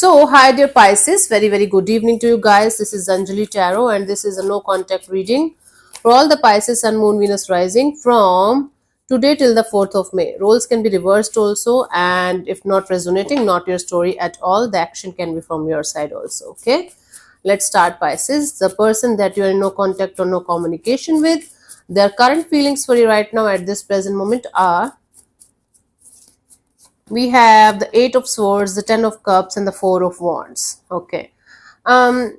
So, hi dear Pisces, very good evening to you guys. This is Anjali Tarot, and this is a no contact reading for all the Pisces Sun, Moon, Venus rising from today till the 4th of May. Roles can be reversed also, and if not resonating, not your story at all, the action can be from your side also. Okay, let's start, Pisces. The person that you are in no contact or no communication with, their current feelings for you right now at this present moment are, we have the Eight of Swords, the Ten of Cups, and the Four of Wands. Okay. Um,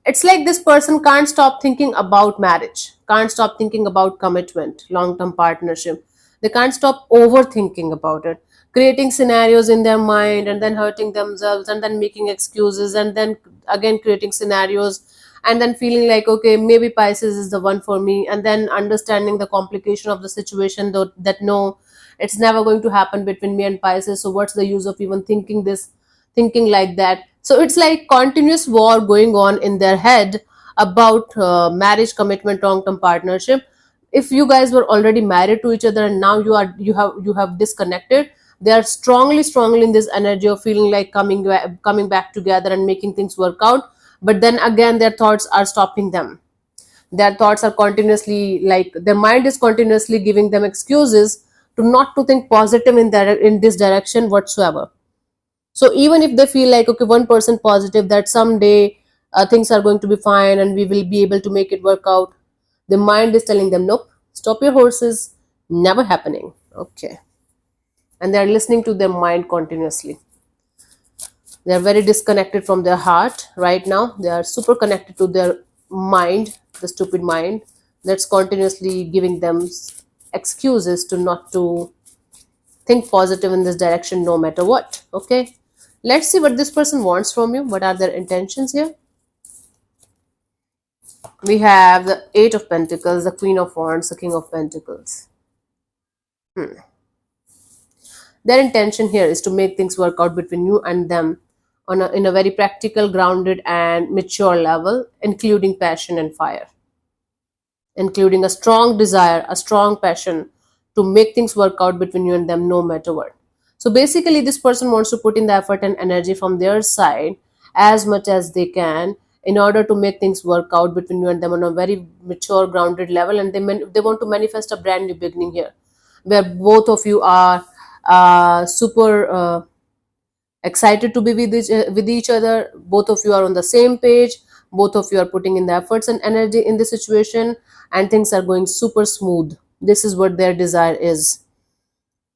it's like this person can't stop thinking about marriage, can't stop thinking about commitment, long term partnership. They can't stop overthinking about it, creating scenarios in their mind and then hurting themselves and then making excuses and then again creating scenarios and then feeling like, okay, maybe Pisces is the one for me, and then understanding the complication of the situation, though, that no, it's never going to happen between me and Pisces. So what's the use of even thinking this, thinking like that? So it's like continuous war going on in their head about marriage, commitment, long term partnership. If you guys were already married to each other and now you have disconnected, they are strongly in this energy of feeling like coming back together and making things work out. But then again, their thoughts are stopping them. Their thoughts are continuously, like, their mind is continuously giving them excuses to not to think positive in this direction whatsoever. So even if they feel like, okay, 1% positive that someday things are going to be fine and we will be able to make it work out, the mind is telling them, nope, stop your horses, never happening. Okay. And they're listening to their mind continuously. They're very disconnected from their heart right now. They are super connected to their mind, the stupid mind, that's continuously giving them excuses to not to think positive in this direction no matter what. Okay, let's see what this person wants from you. What are their intentions here? We have the Eight of Pentacles, the Queen of Wands, the King of Pentacles. Their intention here is to make things work out between you and them in a very practical, grounded and mature level, including passion and fire, including a strong desire, a strong passion to make things work out between you and them no matter what. So basically, this person wants to put in the effort and energy from their side as much as they can in order to make things work out between you and them on a very mature, grounded level. And they want to manifest a brand new beginning here, where both of you are super excited to be with each other. Both of you are on the same page. Both of you are putting in the efforts and energy in the situation, and things are going super smooth. This is what their desire is.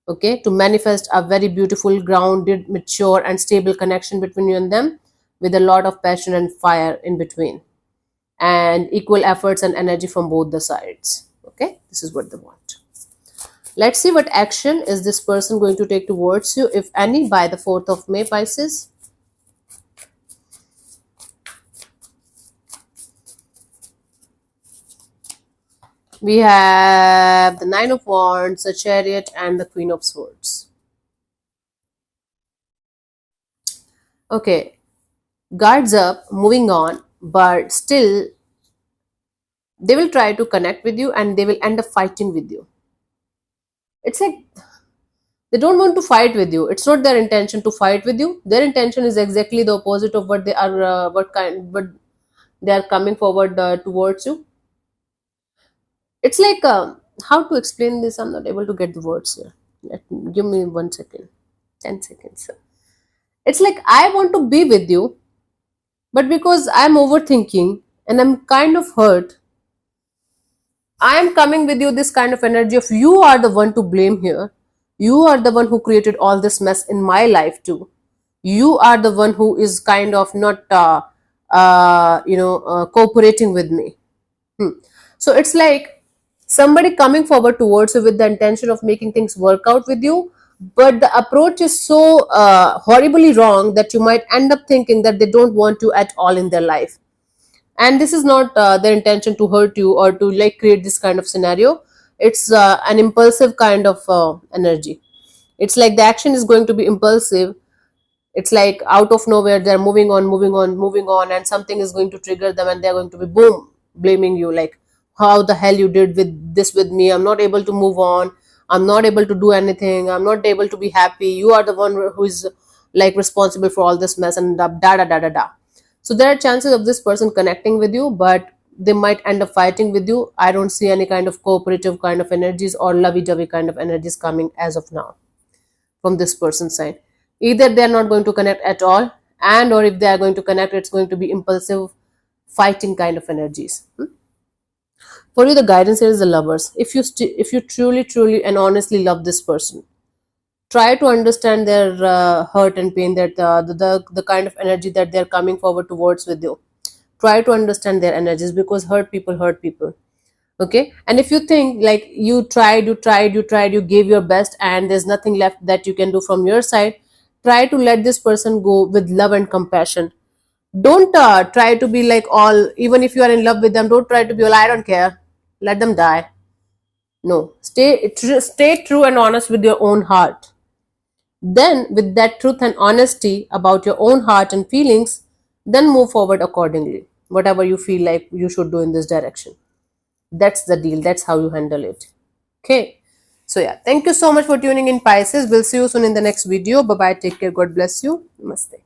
Okay, to manifest a very beautiful, grounded, mature and stable connection between you and them, with a lot of passion and fire in between, and equal efforts and energy from both the sides. Okay, this is what they want. Let's see what action is this person going to take towards you, if any, by the 4th of May, Pisces. We have the Nine of Wands, the Chariot, and the Queen of Swords. Okay, guards up, moving on, but still they will try to connect with you and they will end up fighting with you. It's like they don't want to fight with you. It's not their intention to fight with you. Their intention is exactly the opposite of what they are, what they are coming forward towards you. It's like, how to explain this? I'm not able to get the words here. Give me 1 second, 10 seconds. It's like, I want to be with you, but because I'm overthinking and I'm kind of hurt, I am coming with you this kind of energy of, you are the one to blame here. You are the one who created all this mess in my life too. You are the one who is kind of not, cooperating with me. So it's like somebody coming forward towards you with the intention of making things work out with you, but the approach is so horribly wrong that you might end up thinking that they don't want you at all in their life. And this is not their intention to hurt you or to like create this kind of scenario. It's an impulsive kind of energy. It's like the action is going to be impulsive. It's like out of nowhere they're moving on, and something is going to trigger them and they're going to be boom blaming you, like, how the hell you did with me, I'm not able to move on, I'm not able to do anything, I'm not able to be happy, you are the one who is like responsible for all this mess and da da da da da da. So there are chances of this person connecting with you, but they might end up fighting with you. I don't see any kind of cooperative kind of energies or lovey-dovey kind of energies coming as of now from this person's side. Either they are not going to connect at all, and or if they are going to connect, it's going to be impulsive fighting kind of energies. For you, the guidance here is the lovers. If you truly and honestly love this person, try to understand their hurt and pain, that the kind of energy that they're coming forward towards with you. Try to understand their energies, because hurt people. Okay, and if you think like you gave your best and there's nothing left that you can do from your side, try to let this person go with love and compassion. Don't try to be like all, even if you are in love with them, don't try to be all, I don't care, let them die. No, stay true and honest with your own heart. Then with that truth and honesty about your own heart and feelings, then move forward accordingly, whatever you feel like you should do in this direction. That's the deal, that's how you handle it. Okay, so yeah, thank you so much for tuning in, Pisces. We'll see you soon in the next video. Bye bye, take care, God bless you, namaste.